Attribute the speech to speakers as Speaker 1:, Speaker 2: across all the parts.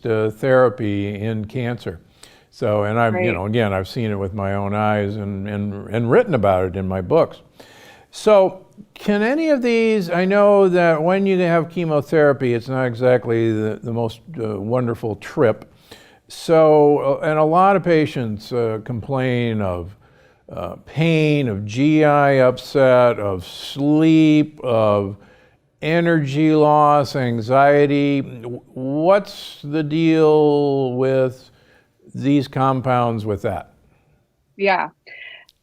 Speaker 1: therapy in cancer. So, and I've,
Speaker 2: Right.
Speaker 1: again, I've seen it with my own eyes and written about it in my books. So, can any of these, I know that when you have chemotherapy, it's not exactly the most wonderful trip. So, and a lot of patients complain of pain, of GI upset, of sleep, of energy loss, anxiety. What's the deal with these compounds with that?
Speaker 2: Yeah.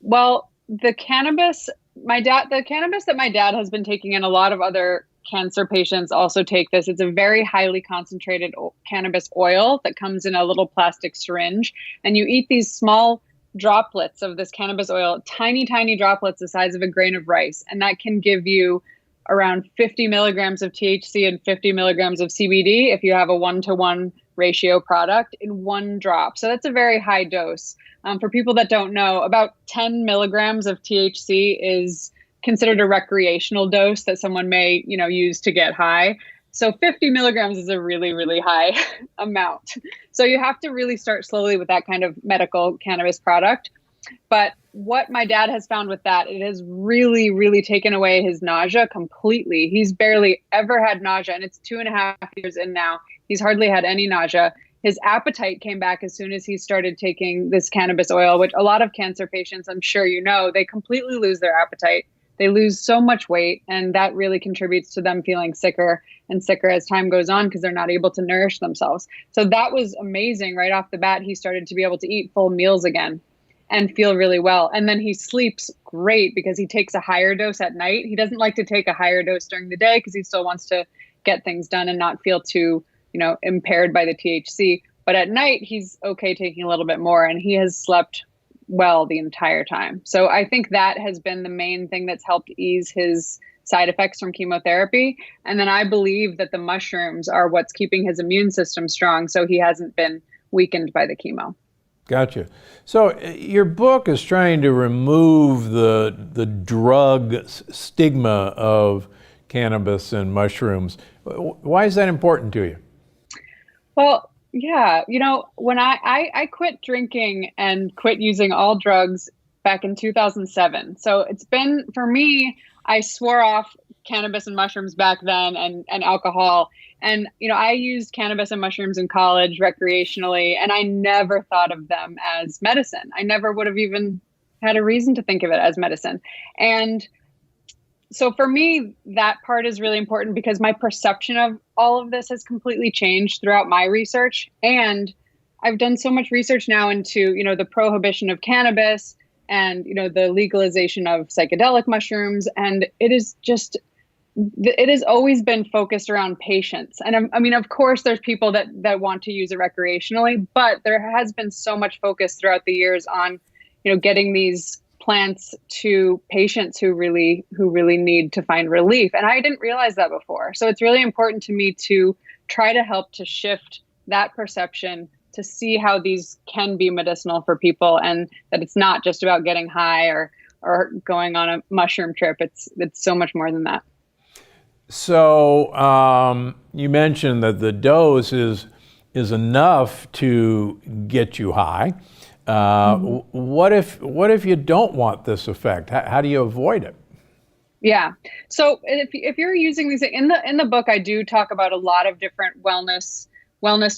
Speaker 2: Well, the cannabis that my dad has been taking, and a lot of other cancer patients also take this. It's a very highly concentrated cannabis oil that comes in a little plastic syringe, and you eat these small droplets of this cannabis oil, tiny, tiny droplets the size of a grain of rice, and that can give you around 50 milligrams of THC and 50 milligrams of CBD if you have a 1-to-1 ratio product in one drop. So that's a very high dose. For people that don't know, about 10 milligrams of THC is considered a recreational dose that someone may, use to get high. So 50 milligrams is a really, really high amount. So you have to really start slowly with that kind of medical cannabis product. But what my dad has found with that, it has really, really taken away his nausea completely. He's barely ever had nausea, and it's 2.5 years in now. He's hardly had any nausea. His appetite came back as soon as he started taking this cannabis oil, which a lot of cancer patients, I'm sure they completely lose their appetite. They lose so much weight, and that really contributes to them feeling sicker and sicker as time goes on because they're not able to nourish themselves. So that was amazing. Right off the bat, he started to be able to eat full meals again and feel really well. And then he sleeps great because he takes a higher dose at night. He doesn't like to take a higher dose during the day because he still wants to get things done and not feel too, impaired by the THC. But at night, he's okay taking a little bit more, and he has slept well the entire time. So I think that has been the main thing that's helped ease his side effects from chemotherapy. And then I believe that the mushrooms are what's keeping his immune system strong, so he hasn't been weakened by the chemo.
Speaker 1: Gotcha. So your book is trying to remove the drug stigma of cannabis and mushrooms. Why is that important to you?
Speaker 2: Well, yeah, when I quit drinking and quit using all drugs back in 2007. So it's been, for me, I swore off cannabis and mushrooms back then and alcohol. And, I used cannabis and mushrooms in college recreationally, and I never thought of them as medicine. I never would have even had a reason to think of it as medicine. And so for me, that part is really important because my perception of all of this has completely changed throughout my research. And I've done so much research now into, the prohibition of cannabis and, the legalization of psychedelic mushrooms. And it has always been focused around patients. And I mean, of course, there's people that want to use it recreationally, but there has been so much focus throughout the years on, getting these plants to patients who really need to find relief. And I didn't realize that before. So it's really important to me to try to help to shift that perception to see how these can be medicinal for people, and that it's not just about getting high or going on a mushroom trip. It's so much more than that.
Speaker 1: So you mentioned that the dose is enough to get you high. What if you don't want this effect? How do you avoid it?
Speaker 2: Yeah. So if you're using these in the book, I do talk about a lot of different wellness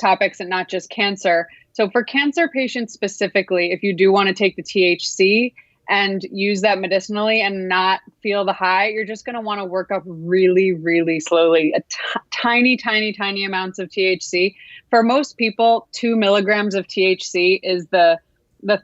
Speaker 2: topics and not just cancer. So for cancer patients specifically, if you do want to take the THC and use that medicinally and not feel the high, you're just going to want to work up really, really slowly, tiny, tiny, tiny amounts of THC. For most people, 2 milligrams of THC is the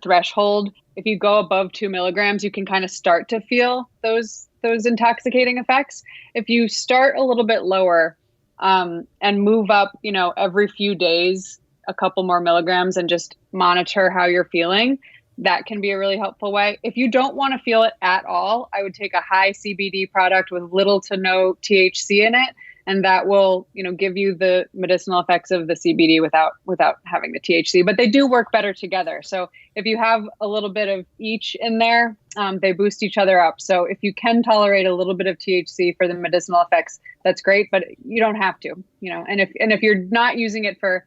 Speaker 2: threshold. If you go above 2 milligrams, you can kind of start to feel those intoxicating effects. If you start a little bit lower and move up, every few days, a couple more milligrams, and just monitor how you're feeling, that can be a really helpful way. If you don't want to feel it at all, I would take a high CBD product with little to no THC in it, and that will, give you the medicinal effects of the CBD without having the THC. But they do work better together. So if you have a little bit of each in there, they boost each other up. So if you can tolerate a little bit of THC for the medicinal effects, that's great, but you don't have to, And if you're not using it for